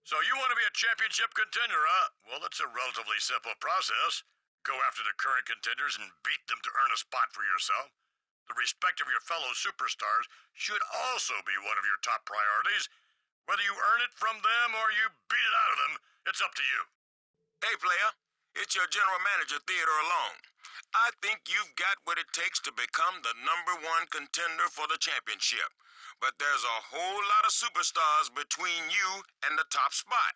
So you want to be a championship contender, huh? Well, it's a relatively simple process. Go after the current contenders and beat them to earn a spot for yourself. The respect of your fellow superstars should also be one of your top priorities. Whether you earn it from them or you beat it out of them, it's up to you. Hey, player. It's your general manager, Theodore Long. I think you've got what it takes to become the #1 contender for the championship. But there's a whole lot of superstars between you and the top spot.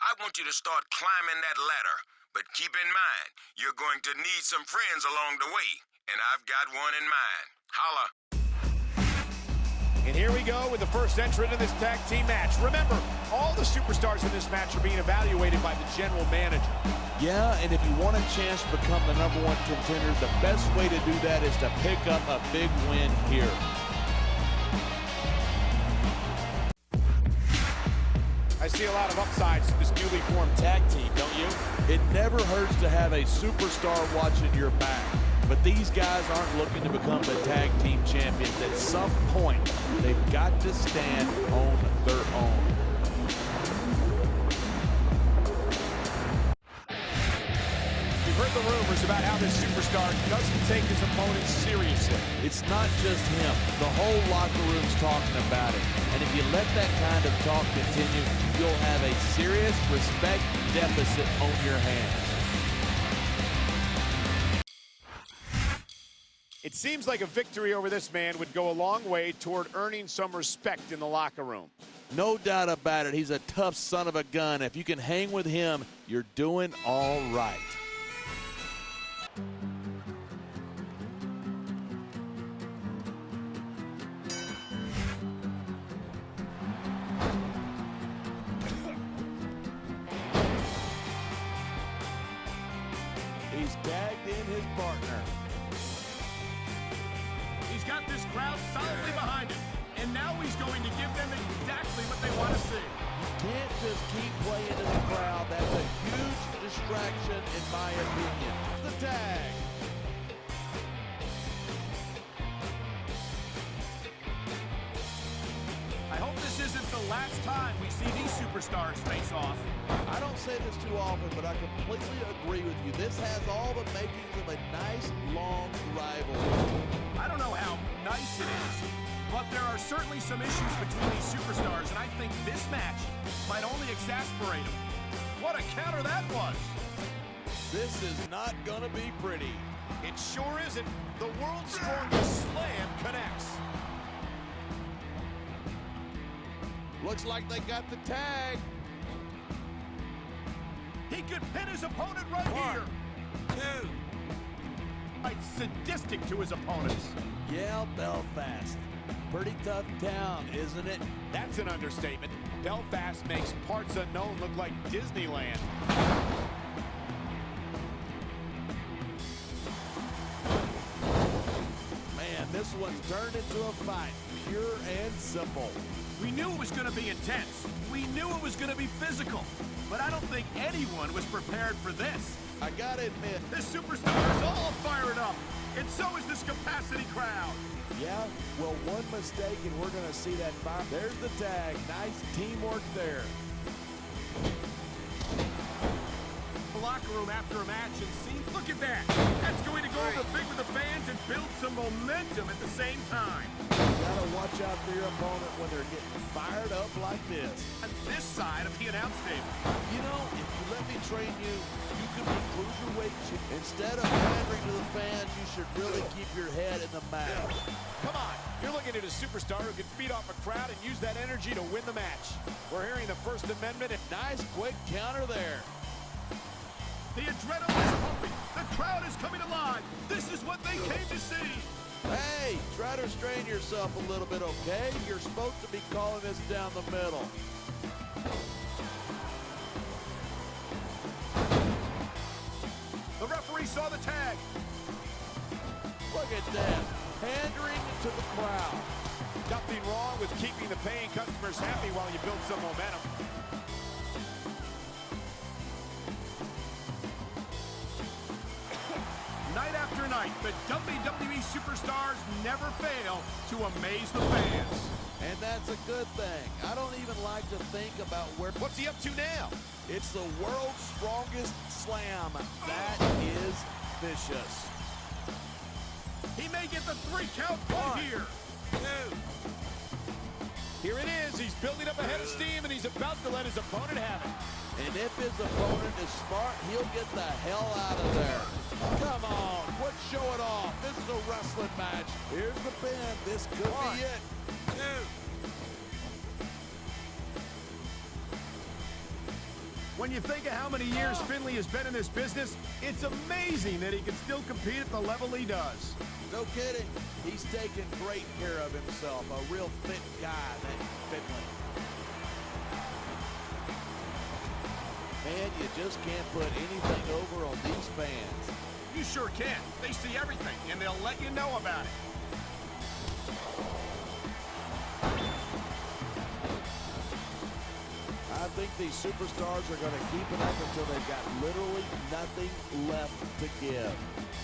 I want you to start climbing that ladder. But keep in mind, you're going to need some friends along the way. And I've got one in mind. Holla. And here we go with the first entrant in this tag team match. Remember, all the superstars in this match are being evaluated by the general manager. Yeah, and if you want a chance to become the #1 contender, the best way to do that is to pick up a big win here. I see a lot of upsides to this newly formed tag team, don't you? It never hurts to have a superstar watching your back. But these guys aren't looking to become the tag team champions. At some point, they've got to stand on their own. We've heard the rumors about how this superstar doesn't take his opponents seriously. It's not just him. The whole locker room's talking about it. And if you let that kind of talk continue, you'll have a serious respect deficit on your hands. It seems like a victory over this man would go a long way toward earning some respect in the locker room. No doubt about it. He's a tough son of a gun. If you can hang with him, you're doing all right. He's tagged in his partner. He's got this crowd solidly behind him, and now he's going to give them exactly what they want to see. You can't just keep playing to the crowd. That's a huge distraction, in my opinion. The tag. I hope this isn't the last time we see these superstars face off. I don't say this too often, but I completely agree with you. This has all the makings of a nice, long rivalry. I don't know how nice it is, but there are certainly some issues between these superstars, and I think this match might only exasperate them. What a counter that was! This is not gonna be pretty. It sure isn't. The world's strongest slam connects. Looks like they got the tag. He could pin his opponent right here. 2. Right, sadistic to his opponents. Yeah, Belfast. Pretty tough town, isn't it? That's an understatement. Belfast makes parts unknown look like Disneyland. Man, this one's turned into a fight. Pure and simple. We knew it was going to be intense. We knew it was going to be physical. But I don't think anyone was prepared for this. I gotta admit, This superstar is all fired up, and so is this capacity crowd. yeah, well, one mistake and we're gonna see that fire. There's the tag. Nice teamwork there. The locker room after a match and see, look at that. That's going to go over big with the fans and build some momentum at the same time. You gotta watch out for your opponent when they're getting fired up like this. On this side of the announce table. You know, if you let me train you, you can be cruiserweight. Instead of pandering to the fans, you should really keep your head in the mat. Come on, you're looking at a superstar who can feed off a crowd and use that energy to win the match. We're hearing the First Amendment and Nice quick counter there. the adrenaline is pumping. The crowd is coming alive. This is what they came to see. Hey, try to restrain yourself a little bit, okay? You're supposed to be calling this down the middle. The referee saw the tag. Look at that. Pandering to the crowd. Nothing wrong with keeping the paying customers happy while you build some momentum. Night after night, night, the WWE superstars never fail to amaze the fans. And that's a good thing. I don't even like to think about where... What's he up to now? It's the world's strongest slam. That is vicious. He may get the 3 count right here. 2. Here it is. He's building up a head of steam, and he's about to let his opponent have it. And if his opponent is smart, he'll get the hell out of there. Come on, quit showing off. This is a wrestling match. Here's the pin. This could be it. 2. When you think of how many years Finley has been in this business, it's amazing that he can still compete at the level he does. No kidding. He's taking great care of himself. A real fit guy, that Finley. Man, you just can't put anything over on these fans. You sure can. They see everything, and they'll let you know about it. I think these superstars are going to keep it up until they've got literally nothing left to give.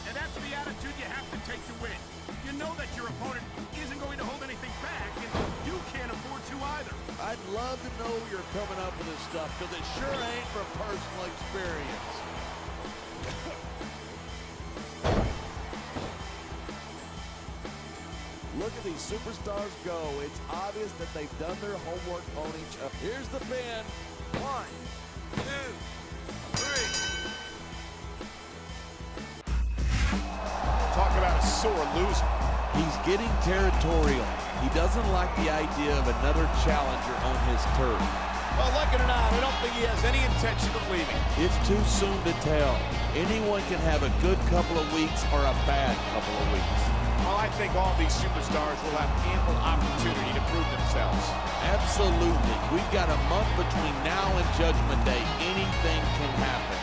And that's the attitude you have to take to win. You know that your opponent isn't going to hold anything back, and you can't afford to either. I'd love to know you're coming up with this stuff, because it sure ain't from personal experience. Look at these superstars go. It's obvious that they've done their homework on each other. Here's the pin. 1, 2, 3. Talk about a sore loser. He's getting territorial. He doesn't like the idea of another challenger on his turf. Well, like it or not, I don't think he has any intention of leaving. It's too soon to tell. Anyone can have a good couple of weeks or a bad couple of weeks. Well, I think all these superstars will have ample opportunity to prove themselves. Absolutely. We've got a month between now and Judgment Day. Anything can happen.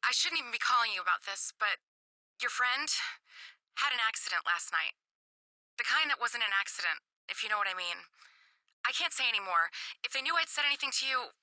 I shouldn't even be calling you about this, but your friend had an accident last night. The kind that wasn't an accident, if you know what I mean. I can't say anymore. If they knew I'd said anything to you...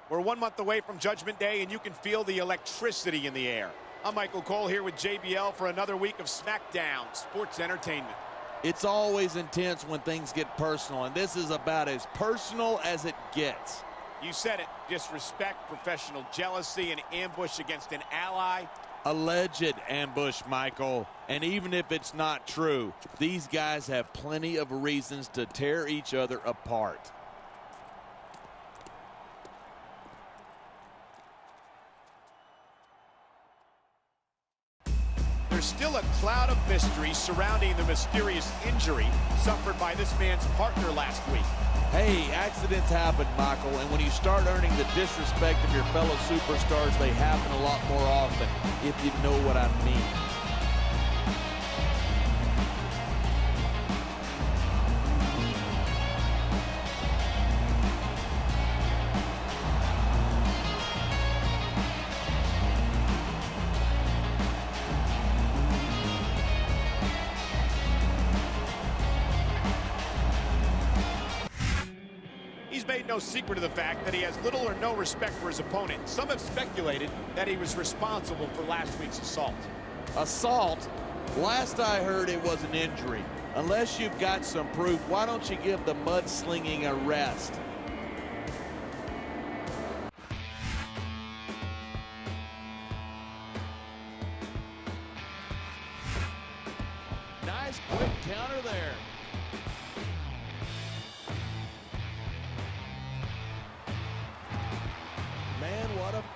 We're 1 month away from Judgment Day, and you can feel the electricity in the air. I'm Michael Cole here with JBL for another week of Smackdown Sports Entertainment. It's always intense when things get personal, and this is about as personal as it gets. You said it. Disrespect, professional jealousy, and ambush against an ally. Alleged ambush, Michael. And even if it's not true, these guys have plenty of reasons to tear each other apart. There's still a cloud of mystery surrounding the mysterious injury suffered by this man's partner last week. Hey, accidents happen, Michael, and when you start earning the disrespect of your fellow superstars, they happen a lot more often, if you know what I mean. Made no secret of the fact that he has little or no respect for his opponent. Some have speculated that he was responsible for last week's assault. Assault? Last I heard, it was an injury. Unless you've got some proof, why don't you give the mudslinging a rest? Nice quick counter there.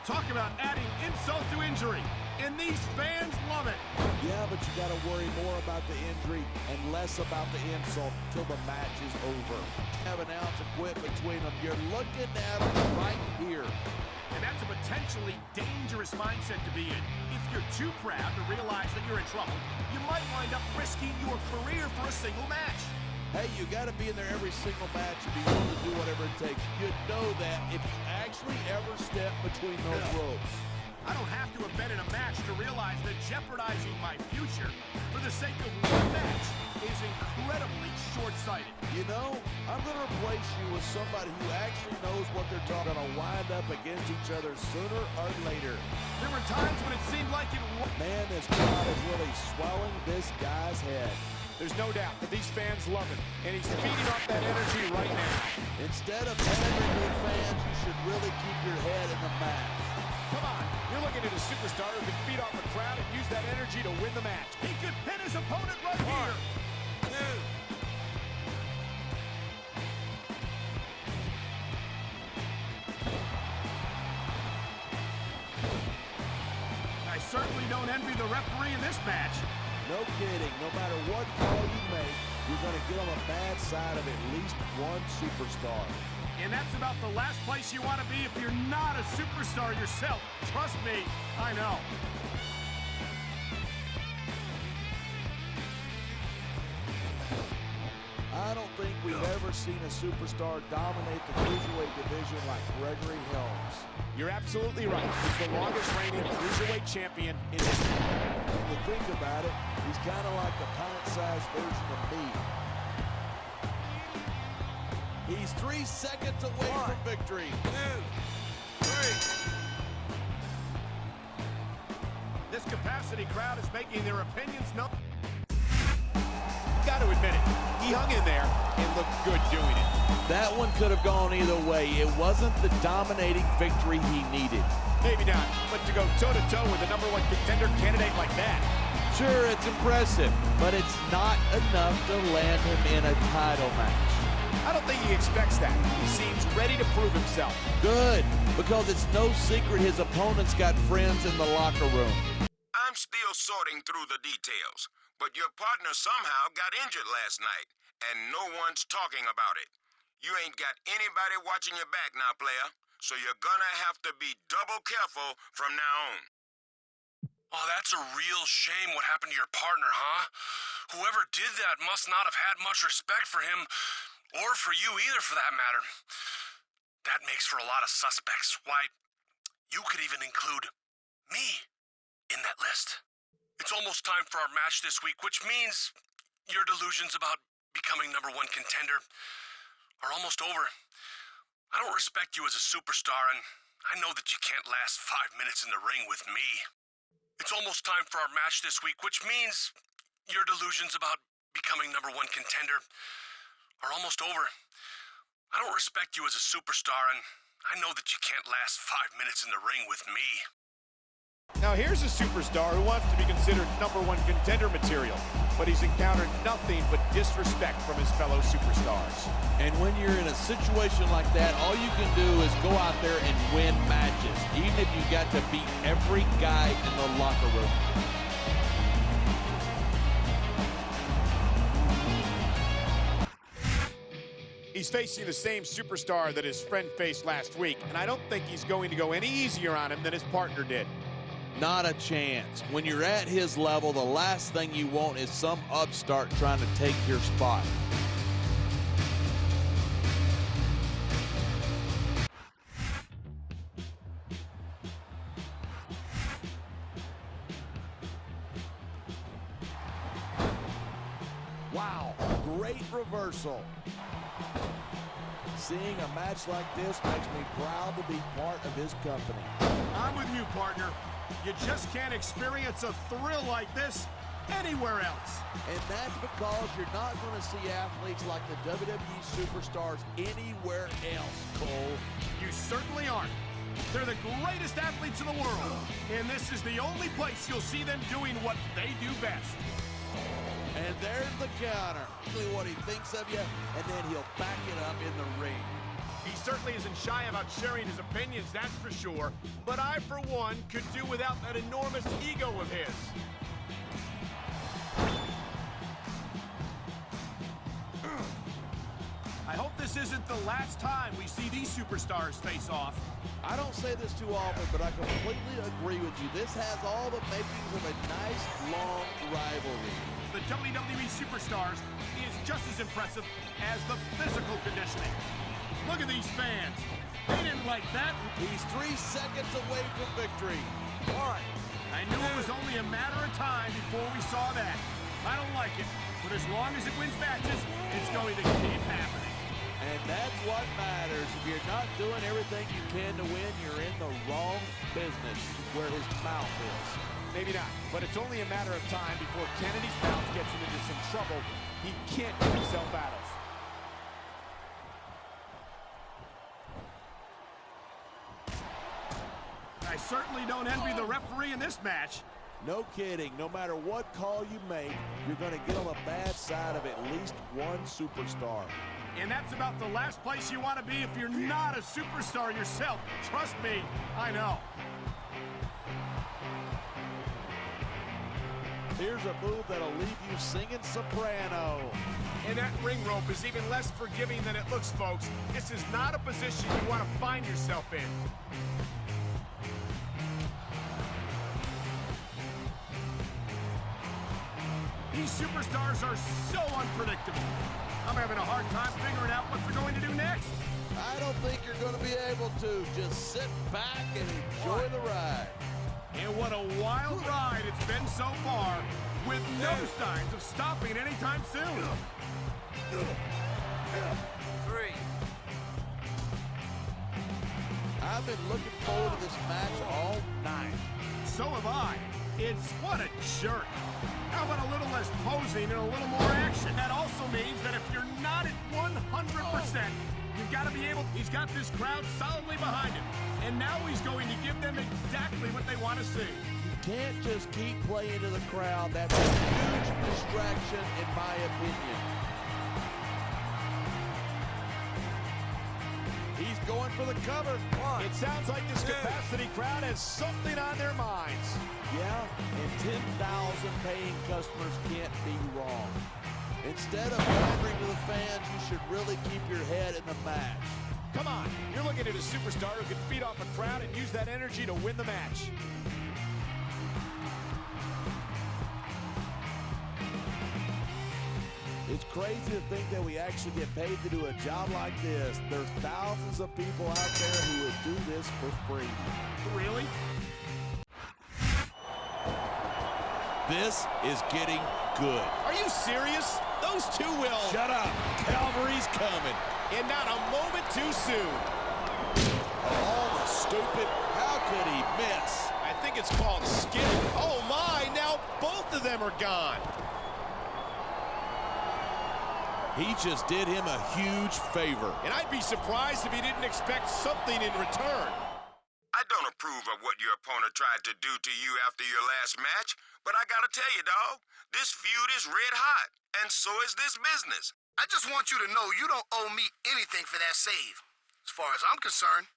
Talk about adding insult to injury, and these fans love it. Yeah, but you got to worry more about the injury and less about the insult until the match is over. Have an ounce of quit between them. You're looking at them right here. And that's a potentially dangerous mindset to be in. If you're too proud to realize that you're in trouble, you might wind up risking your career for a single match. Hey, you got to be in there every single match and be willing to do whatever it takes. You know that if you actually ever step between those ropes. I don't have to have been in a match to realize that jeopardizing my future for the sake of one match is incredibly short-sighted. You know, I'm going to replace you with somebody who actually knows what they're talking about. Wind up against each other sooner or later. There were times when it seemed like it was. Man, this crowd is really swelling this guy's head. There's no doubt that these fans love him, and he's feeding off that energy right now. Instead of pandering to fans, you should really keep your head in the match. Come on, you're looking at a superstar who can feed off a crowd and use that energy to win the match. He could pin his opponent right here. 2. I certainly don't envy the referee in this match. No kidding. No matter what call you make, you're going to get on the bad side of at least one superstar. And that's about the last place you want to be if you're not a superstar yourself. Trust me, I know. I don't think we've ever seen a superstar dominate the cruiserweight division like Gregory Helms. You're absolutely right. He's the longest reigning cruiserweight champion in history. When you think about it, he's kind of like the pint-sized version of me. He's 3 seconds away from victory. 2, 3. This capacity crowd is making their opinions known. Got to admit it, he hung in there and looked good doing it. That one could have gone either way. It wasn't the dominating victory he needed. Maybe not, but to go toe-to-toe with a #1 contender candidate like that. Sure, it's impressive, but it's not enough to land him in a title match. I don't think he expects that. He seems ready to prove himself. Good, because it's no secret his opponent's got friends in the locker room. I'm still sorting through the details, but your partner somehow got injured last night, and no one's talking about it. You ain't got anybody watching your back now, player, so you're gonna have to be double careful from now on. Oh, that's a real shame what happened to your partner, huh? Whoever did that must not have had much respect for him, or for you either, for that matter. That makes for a lot of suspects. Why, you could even include me in that list. It's almost time for our match this week, which means your delusions about becoming #1 contender are almost over. I don't respect you as a superstar, and I know that you can't last 5 minutes in the ring with me. It's almost time for our match this week, which means your delusions about becoming #1 contender are almost over. I don't respect you as a superstar, and I know that you can't last 5 minutes in the ring with me. Now here's a superstar who wants to be considered #1 contender material, but he's encountered nothing but disrespect from his fellow superstars. And when you're in a situation like that, all you can do is go out there and win matches, even if you got to beat every guy in the locker room. He's facing the same superstar that his friend faced last week, and I don't think he's going to go any easier on him than his partner did. Not a chance. When you're at his level, the last thing you want is some upstart trying to take your spot. Wow, great reversal. Seeing a match like this makes me proud to be part of his company. I'm with you, partner. You just can't experience a thrill like this anywhere else. And that's because you're not going to see athletes like the WWE superstars anywhere else, Cole. You certainly aren't. They're the greatest athletes in the world, and this is the only place you'll see them doing what they do best. And there's the counter. What he thinks of you, and then he'll back it up in the ring. He certainly isn't shy about sharing his opinions, that's for sure. But I, for one, could do without that enormous ego of his. I hope this isn't the last time we see these superstars face off. I don't say this too often, but I completely agree with you. This has all the makings of a nice, long rivalry. The WWE superstars is just as impressive as the physical conditioning. Look at these fans. They didn't like that. He's 3 seconds away from victory. 1. I knew it was only a matter of time before we saw that. I don't like it, but as long as it wins matches, it's going to keep happening. And that's what matters. If you're not doing everything you can to win, you're in the wrong business where his mouth is. Maybe not, but it's only a matter of time before Kennedy's mouth gets him into some trouble he can't get himself out of. I certainly don't envy the referee in this match. No kidding. No matter what call you make, you're going to get on the bad side of at least one superstar. And that's about the last place you want to be if you're not a superstar yourself. Trust me, I know. Here's a move that'll leave you singing soprano. And that ring rope is even less forgiving than it looks, folks. This is not a position you want to find yourself in. These superstars are so unpredictable. I'm having a hard time figuring out what they're going to do next. I don't think you're going to be able to. Just sit back and enjoy the ride. And what a wild ride it's been so far, with no signs of stopping anytime soon. 3. I've been looking forward to this match all night. So have I. It's what a jerk. How about a little less posing and a little more action? That also means that if you're not at 100%, you've got to be able. He's got this crowd solidly behind him. And now he's going to give them exactly what they want to see. You can't just keep playing to the crowd. That's a huge distraction, in my opinion. He's going for the cover. It sounds like this capacity crowd has something on their minds. Yeah, and 10,000 paying customers can't be wrong. Instead of pandering to the fans, you should really keep your head in the match. Come on, you're looking at a superstar who can feed off a crowd and use that energy to win the match. It's crazy to think that we actually get paid to do a job like this. There's thousands of people out there who would do this for free. Really? This is getting good. Are you serious? Those two will. Shut up. Calvary's coming. And not a moment too soon. Oh, the stupid. How could he miss? I think it's called skill. Oh, my. Now both of them are gone. He just did him a huge favor. And I'd be surprised if he didn't expect something in return. I don't approve of what your opponent tried to do to you after your last match, but I gotta tell you, dawg, this feud is red hot, and so is this business. I just want you to know you don't owe me anything for that save. As far as I'm concerned,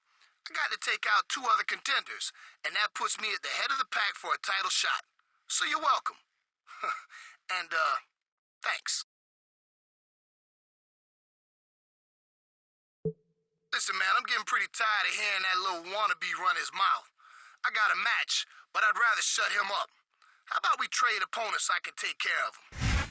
I got to take out 2 other contenders, and that puts me at the head of the pack for a title shot. So you're welcome. And, thanks. Listen, man, I'm getting pretty tired of hearing that little wannabe run his mouth. I got a match, but I'd rather shut him up. How about we trade opponents so I can take care of them?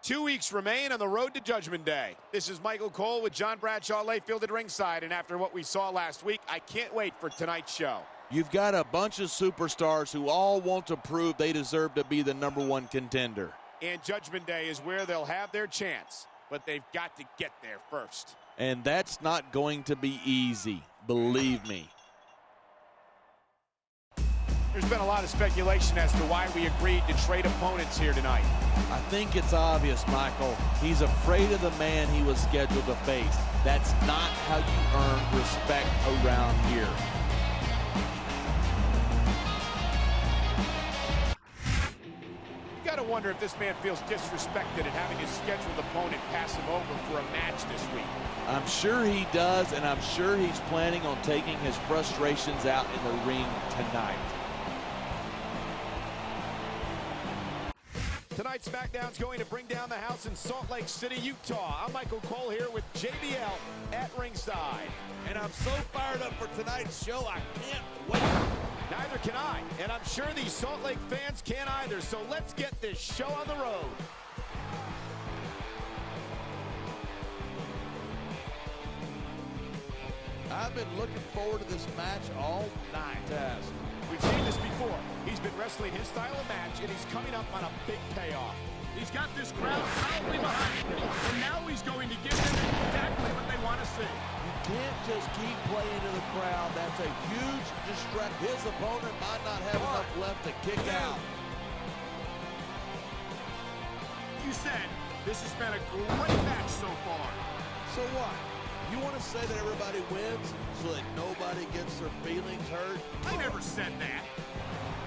2 weeks remain on the road to Judgment Day. This is Michael Cole with John Bradshaw Layfield at ringside, and after what we saw last week, I can't wait for tonight's show. You've got a bunch of superstars who all want to prove they deserve to be the #1 contender. And Judgment Day is where they'll have their chance, but they've got to get there first. And that's not going to be easy, believe me. There's been a lot of speculation as to why we agreed to trade opponents here tonight. I think it's obvious, Michael. He's afraid of the man he was scheduled to face. That's not how you earn respect around here. You gotta wonder if this man feels disrespected at having his scheduled opponent pass him over for a match this week. I'm sure he does, and I'm sure he's planning on taking his frustrations out in the ring tonight. Tonight's Smackdown's going to bring down the house in Salt Lake City, Utah. I'm Michael Cole here with JBL at ringside. And I'm so fired up for tonight's show, I can't wait. Neither can I, and I'm sure these Salt Lake fans can't either, so let's get this show on the road. I've been looking forward to this match all night, Taz. We've seen this before. He's been wrestling his style of match, and he's coming up on a big payoff. He's got this crowd solidly behind him, and now he's going to give them exactly what they want to see. You can't just keep playing to the crowd. That's a huge distraction. His opponent might not have enough left to kick out. You said this has been a great match so far. So what? You want to say that everybody wins so that nobody gets their feelings hurt? I never said that.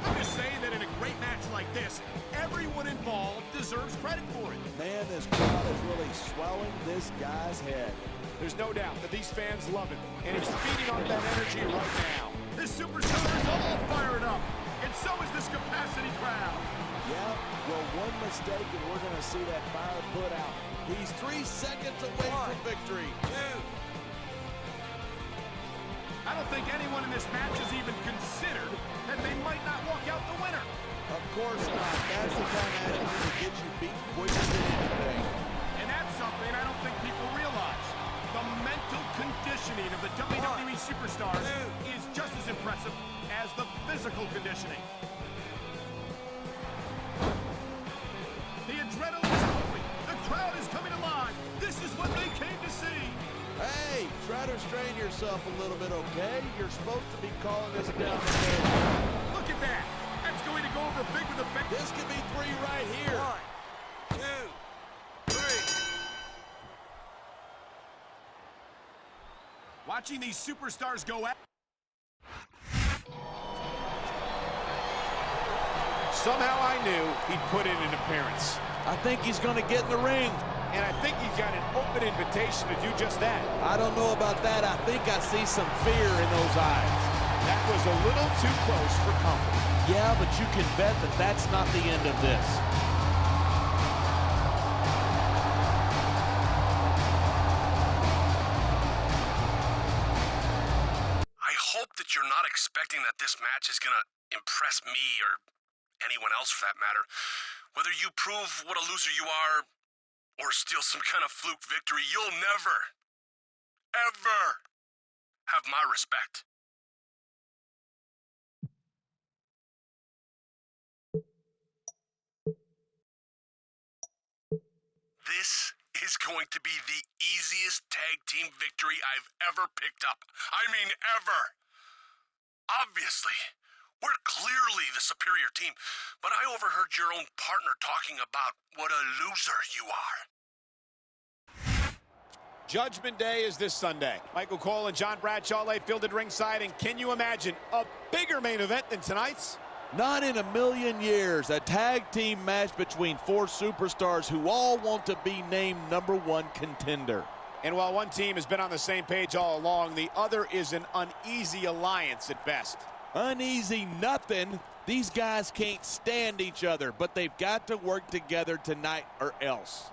I'm just saying that in a great match like this, everyone involved deserves credit for it. Man, this crowd is really swelling this guy's head. There's no doubt that these fans love him, and he's feeding on that energy right now. This superstar is all fired up, and so is this capacity crowd. Yeah, well, one mistake and we're going to see that fire put out. He's 3 seconds away from victory. I don't think anyone in this match has even considered that they might not walk out the winner. Of course not. That's the kind of attitude that gets you beat quicker than anything. And that's something I don't think people realize. The mental conditioning of the WWE superstars is just as impressive as the physical conditioning. The adrenaline is pumping. The crowd is coming alive. This is what they came to see. Hey, try to restrain yourself a little bit, okay? You're supposed to be calling this down the middle. Look at that. That's going to go over big with the fans. This could be 3 right here. 1, 2, 3. Watching these superstars go at. Somehow I knew he'd put in an appearance. I think he's going to get in the ring. And I think he's got an open invitation to do just that. I don't know about that. I think I see some fear in those eyes. That was a little too close for comfort. Yeah, but you can bet that that's not the end of this. I hope that you're not expecting that this match is gonna impress me or anyone else for that matter. Whether you prove what a loser you are or steal some kind of fluke victory, you'll never, ever have my respect. This is going to be the easiest tag team victory I've ever picked up. I mean, ever. Obviously, we're clearly the superior team, but I overheard your own partner talking about what a loser you are. Judgment Day is this Sunday. Michael Cole and John Bradshaw lay fielded ringside, and can you imagine a bigger main event than tonight's? Not in a million years. A tag team match between 4 superstars who all want to be named #1 contender. And while one team has been on the same page all along, the other is an uneasy alliance at best. Uneasy nothing. These guys can't stand each other, but they've got to work together tonight or else.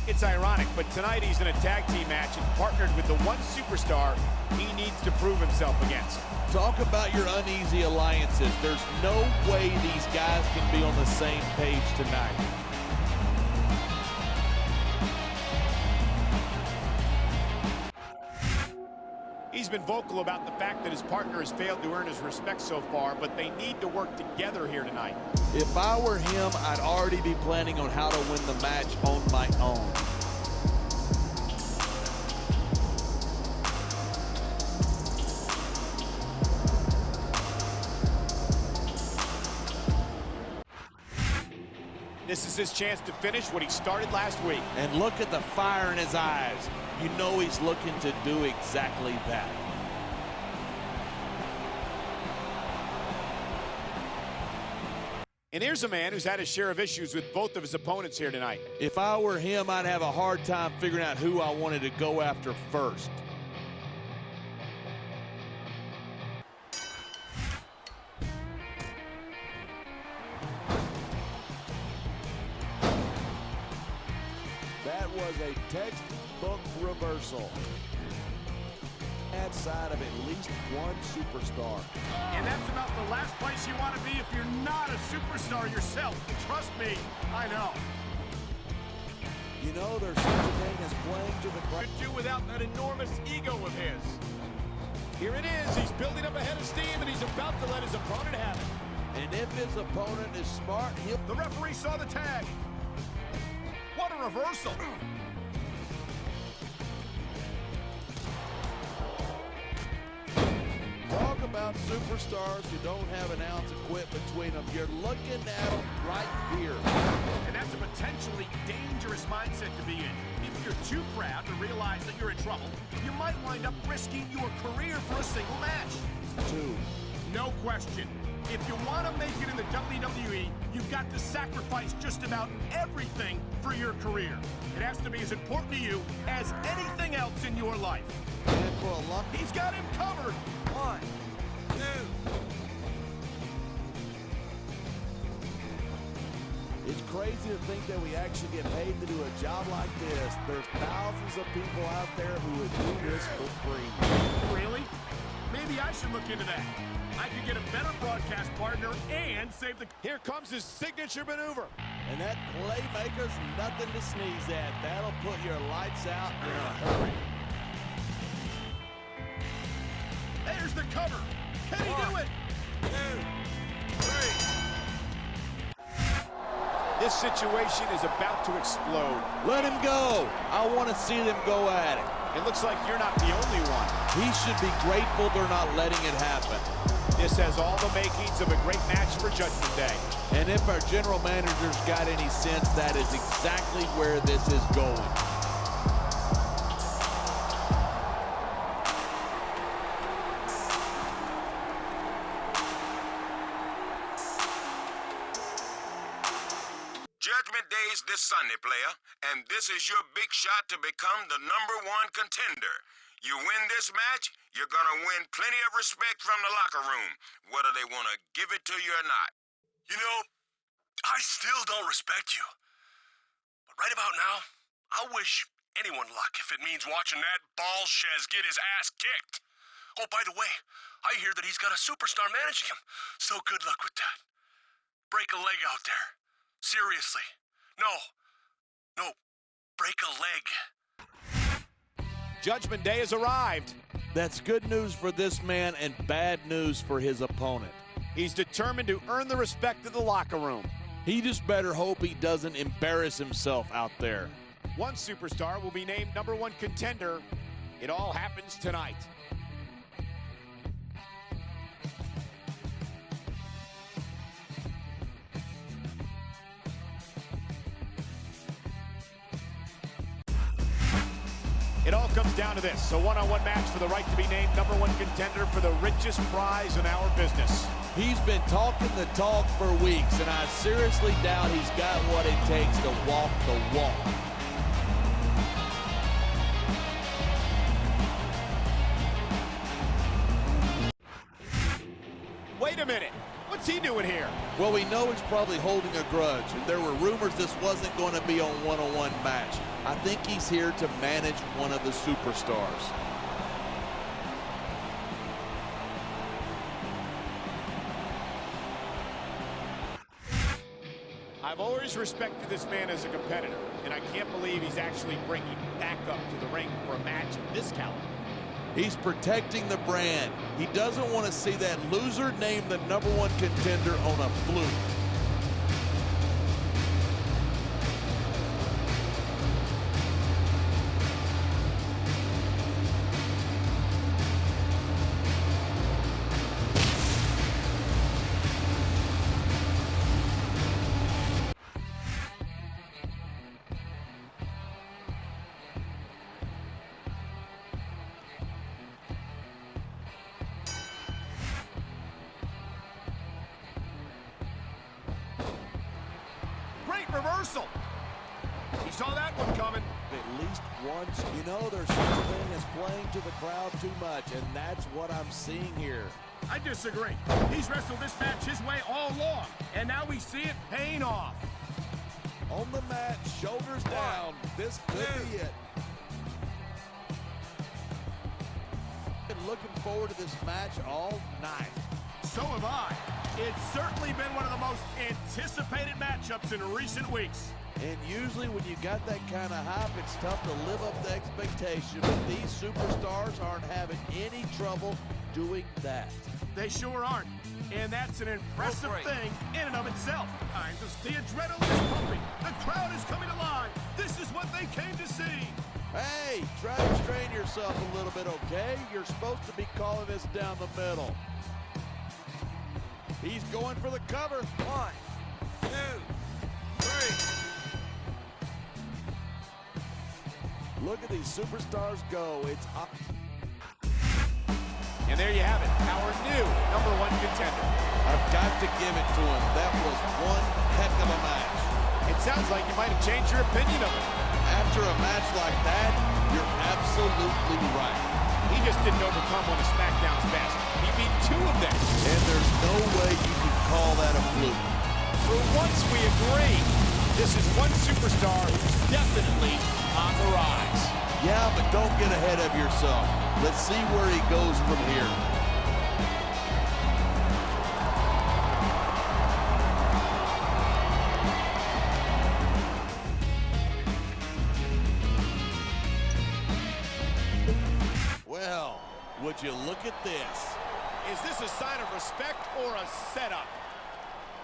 It's ironic, but tonight he's in a tag team match and partnered with the one superstar he needs to prove himself against. Talk about your uneasy alliances. There's no way these guys can be on the same page tonight. He's been vocal about the fact that his partner has failed to earn his respect so far, but they need to work together here tonight. If I were him, I'd already be planning on how to win the match on my own. This is his chance to finish what he started last week. And look at the fire in his eyes. You know he's looking to do exactly that. And here's a man who's had his share of issues with both of his opponents here tonight. If I were him, I'd have a hard time figuring out who I wanted to go after first. That was a textbook reversal. Side of at least one superstar. And that's about the last place you want to be if you're not a superstar yourself. Trust me, I know. You know, there's such a thing as playing to the crowd. Could do without that enormous ego of his. Here it is. He's building up a head of steam, and he's about to let his opponent have it. And if his opponent is smart, he'll... The referee saw the tag. What a reversal. Talk about superstars who don't have an ounce of quit between them. You're looking at them right here. And that's a potentially dangerous mindset to be in. If you're too proud to realize that you're in trouble, you might wind up risking your career for a single match. 2. No question. If you want to make it in the WWE, you've got to sacrifice just about everything for your career. It has to be as important to you as anything else in your life. And for a lump, He's got him covered. 1, 2. it's crazy to think that we actually get paid to do a job like this. There's thousands of people out there who would do this for free. Really? Maybe I should look into that. I could get a better broadcast partner and save the... Here comes his signature maneuver. And that playmaker's nothing to sneeze at. That'll put your lights out in a hurry. There's the cover. Can he do it? 2, 3. This situation is about to explode. Let him go. I want to see them go at it. It looks like you're not the only one. He should be grateful they're not letting it happen. This has all the makings of a great match for Judgment Day. And if our general manager's got any sense, that is exactly where this is going. Judgment Day is this Sunday, player, and this is your big shot to become the #1 contender. You win this match, you're gonna win plenty of respect from the locker room, whether they want to give it to you or not. You know, I still don't respect you. But right about now, I wish anyone luck if it means watching that ball shez get his ass kicked. Oh, by the way, I hear that he's got a superstar managing him, so good luck with that. Break a leg out there. Seriously. No, break a leg. Judgment Day has arrived. That's good news for this man and bad news for his opponent. He's determined to earn the respect of the locker room. He just better hope he doesn't embarrass himself out there. One superstar will be named #1 contender. It all happens tonight. It all comes down to this, a one-on-one match for the right to be named #1 contender for the richest prize in our business. He's been talking the talk for weeks, and I seriously doubt he's got what it takes to walk the walk. Wait a minute, what's he doing here? Well, we know he's probably holding a grudge, and there were rumors this wasn't going to be a one-on-one match. I think he's here to manage one of the superstars. I've always respected this man as a competitor, and I can't believe he's actually bringing back up to the ring for a match of this caliber. He's protecting the brand. He doesn't want to see that loser named the #1 contender on a fluke. Great reversal. He saw that one coming. At least once, you know, there's such a thing as playing to the crowd too much, and that's what I'm seeing here. I disagree. He's wrestled this match his way all along, and now we see it paying off. On the mat, shoulders down. This could be it. Been looking forward to this match all night. So have I. It's certainly been one of the most anticipated matchups in recent weeks. And usually when you got that kind of hype, it's tough to live up to expectation. But these superstars aren't having any trouble doing that. They sure aren't. And that's an impressive thing in and of itself. The adrenaline is pumping. The crowd is coming alive. This is what they came to see. Hey, try to restrain yourself a little bit, okay? You're supposed to be calling this down the middle. He's going for the cover. 1, 2, 3. Look at these superstars go. It's up. And there you have it, our new #1 contender. I've got to give it to him. That was one heck of a match. It sounds like you might have changed your opinion of it. After a match like that, you're absolutely right. He just didn't overcome one of SmackDown's best. He beat 2 of them. And there's no way you can call that a fluke. For once, we agree. This is one superstar who's definitely on the rise. Yeah, but don't get ahead of yourself. Let's see where he goes from here. Well, would you look at this? Is this a sign of respect or a setup?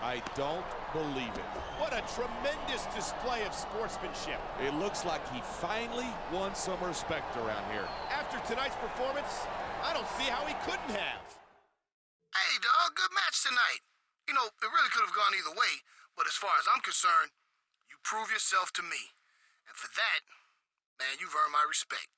I don't believe it. What a tremendous display of sportsmanship. It looks like he finally won some respect around here. After tonight's performance, I don't see how he couldn't have. Hey, dog, good match tonight. You know, it really could have gone either way, but as far as I'm concerned, you prove yourself to me. And for that, man, you've earned my respect.